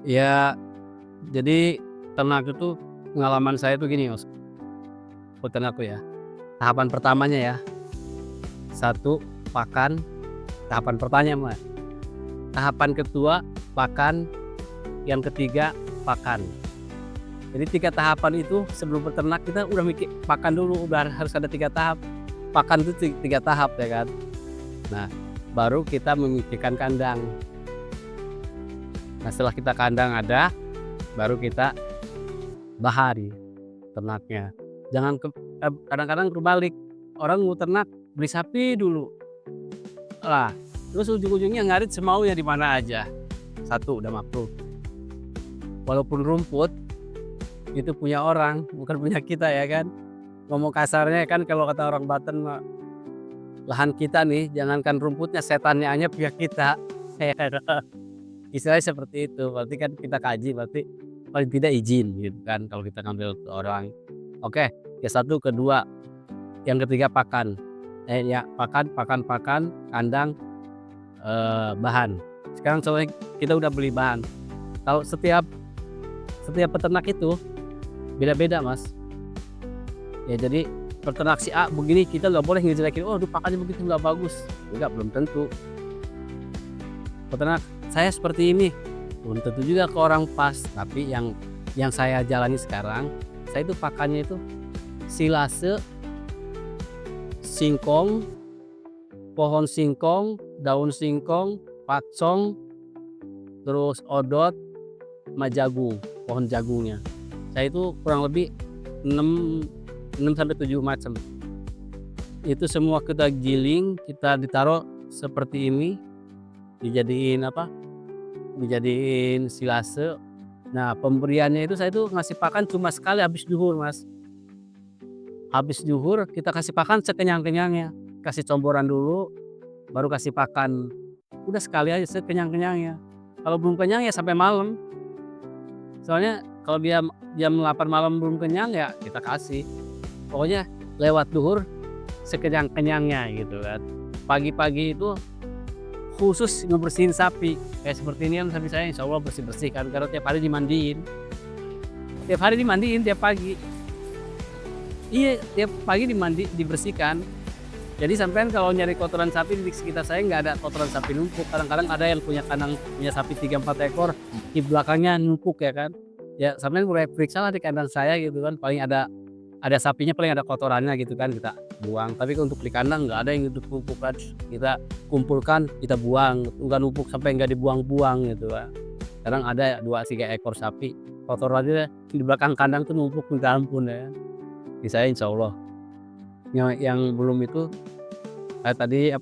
Ya, jadi ternak itu pengalaman saya tuh gini Mas, peternakku ya. Tahapan pertamanya ya, satu pakan, tahapan pertama Mas. Tahapan kedua pakan, yang ketiga pakan. Jadi 3 tahapan itu sebelum peternak kita udah mikir pakan dulu, udah harus ada 3 tahap. Pakan itu 3 tahap ya kan. Nah, baru kita memikirkan kandang. Nah, setelah kita kandang ada, baru kita bahari ternaknya. Jangan kadang-kadang kebalik, orang mau ternak beli sapi dulu. Lah, terus ujung-ujungnya ngarit semaunya di mana aja. Satu udah makruh. Walaupun rumput itu punya orang, bukan punya kita ya kan. Ngomong kasarnya kan kalau kata orang Baten mah, lahan kita nih jangankan rumputnya, setannya aja punya kita. Istilahnya seperti itu, berarti kan kita kaji, berarti paling tidak izin gitu kan kalau kita ngambil ke orang. Oke, ya satu, kedua, yang ketiga pakan. Ya pakan, kandang, bahan. Sekarang soalnya kita udah beli bahan. Kalau setiap peternak itu beda-beda Mas. Ya jadi peternak si A begini kita nggak boleh ngejelekin, "Oh, pakannya begitu nggak bagus." Enggak, belum tentu. Peternak saya seperti ini, belum tentu juga ke orang pas. Tapi yang saya jalani sekarang, saya itu pakannya itu silase, singkong, pohon singkong, daun singkong, pacong, terus odot, sama jagung, pohon jagungnya. Saya itu kurang lebih 6 sampai 7 macam. Itu semua kita giling, kita ditaruh seperti ini, dijadiin dijadiin silase. Nah, pemberiannya itu saya itu ngasih pakan cuma sekali habis zuhur Mas. Habis zuhur kita kasih pakan sekenyang-kenyangnya, kasih comboran dulu, baru kasih pakan. Udah sekali aja sekenyang-kenyangnya. Kalau belum kenyang ya sampai malam. Soalnya kalau dia jam 8 malam belum kenyang ya kita kasih. Pokoknya lewat zuhur sekenyang-kenyangnya gitu kan. Pagi-pagi itu khusus ngebersihin sapi. Kayak seperti ini kan sapi saya insya Allah bersih-bersih kan, karena tiap hari dimandiin. Tiap hari dimandiin tiap pagi. Iya, tiap pagi dibersihkan. Jadi sampean kalau nyari kotoran sapi di sekitar saya nggak ada kotoran sapi numpuk. Kadang-kadang ada yang punya kandang punya sapi 3, 4 ekor, di belakangnya numpuk ya kan. Ya sampean boleh periksalah di kandang saya gitu kan, paling ada sapinya paling ada kotorannya gitu kan, kita buang. Tapi untuk di kandang nggak ada yang numpuk kan, kita kumpulkan, kita buang, nggak numpuk sampai nggak dibuang-buang gitu kan. Kadang ada 2, 3 ekor sapi, kotorannya di belakang kandang tuh numpuk minta ampun ya. Di saya insyaallah. Yang belum itu tadi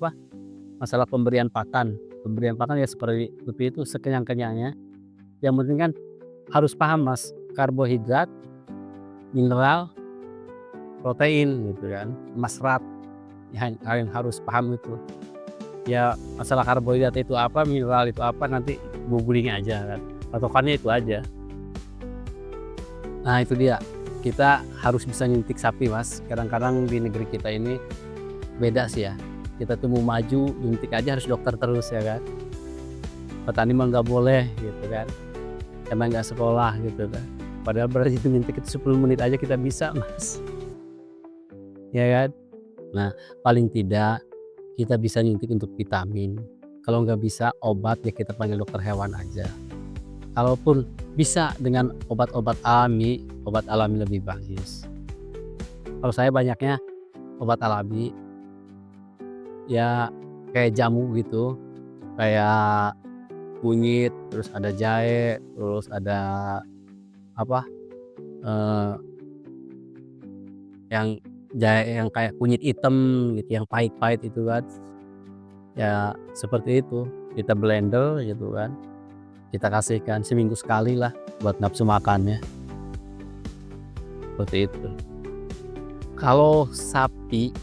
masalah pemberian pakan. Pemberian pakan ya seperti itu sekenyang-kenyangnya. Yang penting kan harus paham Mas, karbohidrat, mineral, protein gitu kan, sama serat. Yang harus paham itu. Ya masalah karbohidrat itu apa, mineral itu apa, nanti googling aja kan. Patokannya itu aja. Nah itu dia, kita harus bisa nyuntik sapi Mas. Kadang-kadang di negeri kita ini beda sih ya. Kita tuh mau maju, nyuntik aja harus dokter terus ya kan. Petani mah nggak boleh gitu kan, karena nggak sekolah gitu kan. Padahal berarti itu nyuntik itu 10 menit aja kita bisa Mas. Ya kan. Nah paling tidak kita bisa nyuntik untuk vitamin. Kalau nggak bisa obat ya kita panggil dokter hewan aja. Kalaupun bisa dengan obat alami lebih bagus. Kalau saya banyaknya obat alami, ya kayak jamu gitu, kayak kunyit, terus ada jahe, terus ada apa, eee, yang jahe yang kayak kunyit hitam gitu, yang pahit-pahit itu kan. Ya seperti itu, kita blender gitu kan, kita kasihkan seminggu sekali lah buat nafsu makannya, seperti itu. Kalau sapi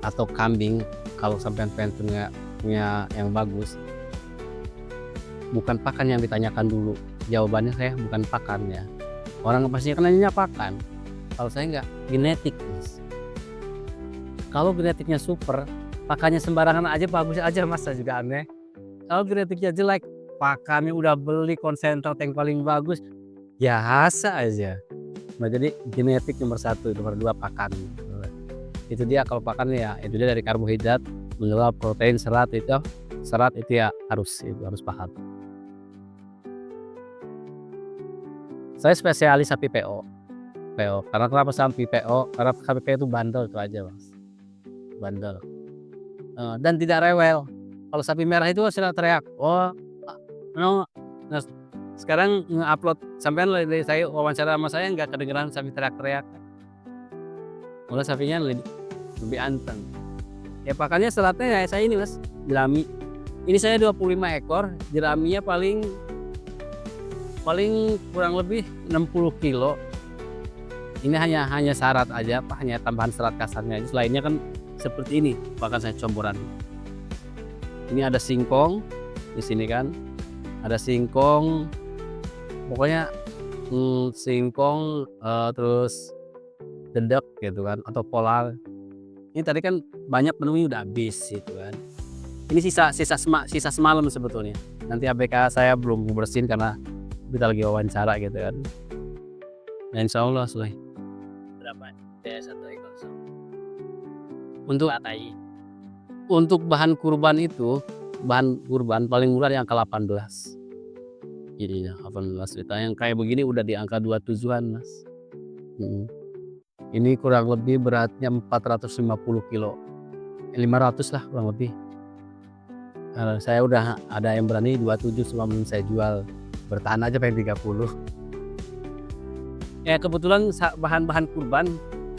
atau kambing, kalau sampean pengen punya yang bagus, bukan pakan yang ditanyakan dulu. Jawabannya saya bukan pakan ya. Orang pasti kan nanyanya pakan. Kalau saya enggak, genetik Mas. Kalau genetiknya super, pakannya sembarangan aja bagus aja Mas, saya juga aneh. Kalau genetiknya jelek, pakannya udah beli konsentrat yang paling bagus, biasa aja. Nah jadi genetik nomor 1, nomor 2 pakan. Itu dia kalau pakan ya itu dia dari karbohidrat, mineral, protein, serat itu ya harus paham. Saya spesialis sapi PO. Karena kenapa sapi PO? Karena sapi PO itu bandel itu aja, Mas. Bandel. Dan tidak rewel. Kalau sapi merah itu sudah teriak, "Oh, no." Nah, sekarang nge-upload sampean dari saya wawancara sama saya nggak kedengeran sapi teriak-teriak. Malah sapinya lebih anteng. Ya pakannya seratnya ya saya ini, Mas, jerami. Ini saya 25 ekor, jeraminya paling kurang lebih 60 kilo. Ini hanya syarat aja, hanya tambahan serat kasarnya aja. Selainnya kan seperti ini pakan saya comboran. Ini ada singkong di sini kan, ada singkong, pokoknya singkong, terus dedek gitu kan, atau polar. Ini tadi kan banyak menunya udah habis gitu kan. Ini sisa semalam sebetulnya. Nanti ABK saya belum bersihin karena kita lagi wawancara gitu kan. Ya insyaallah Sulay. Berapa biaya 1 ekor Untuk bahan kurban itu, bahan kurban paling murah di angka 18. Jadi 18 juta, yang kayak begini udah di angka 27-an, Mas. Ini kurang lebih beratnya 450 kilo. 500 lah kurang lebih. Saya udah ada yang berani 27 cuma belum saya jual. Bertahan aja pengen 30. Ya kebetulan bahan-bahan kurban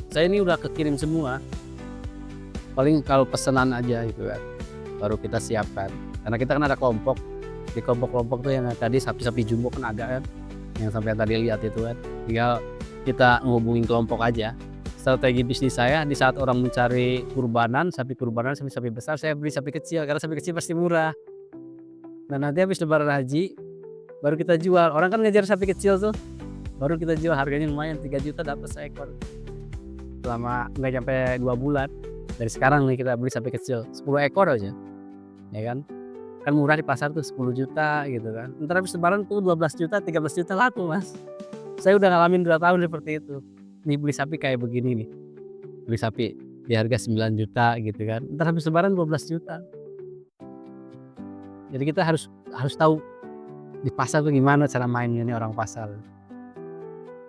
saya ini udah kekirim semua. Paling kalau pesanan aja gitu kan, baru kita siapkan. Karena kita kan ada kelompok. Di kelompok-kelompok tuh yang tadi sapi-sapi jumbo kan ada kan, yang sampai tadi lihat itu kan. Tinggal kita ngehubungin kelompok aja. Strategi bisnis saya di saat orang mencari kurbanan, sapi besar, saya beli sapi kecil karena sapi kecil pasti murah. Nah nanti habis lebaran haji baru kita jual. Orang kan ngejar sapi kecil tuh, baru kita jual, harganya lumayan 3 juta dapat seekor. Selama nggak sampai 2 bulan. Dari sekarang nih kita beli sapi kecil 10 ekor aja, ya kan murah di pasar tuh 10 juta gitu kan. Ntar habis lebaran tuh 12 juta 13 juta laku, Mas. Saya udah ngalamin 2 tahun seperti itu. Nih beli sapi kayak begini nih, beli sapi di harga 9 juta gitu kan, ntar habis lebaran 12 juta. Jadi kita harus tahu di pasar tuh gimana cara mainnya nih orang pasar.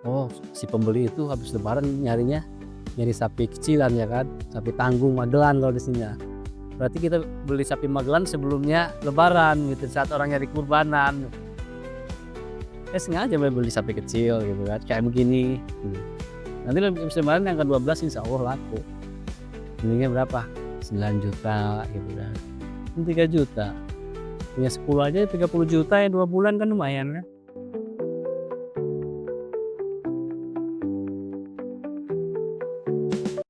Oh si pembeli itu habis lebaran nyari sapi kecilan ya kan, sapi tanggung Magelan kalau di sini. Berarti kita beli sapi Magelan sebelumnya lebaran gitu, saat orang nyari kurbanan. Saya sengaja beli sapi kecil gitu kan, kayak begini. Nanti habis lebaran yang ke-12 insya Allah laku. Ininya berapa? 9 juta gitu kan. 3 juta. Punya 10 aja 30 juta ya 2 bulan kan lumayan kan.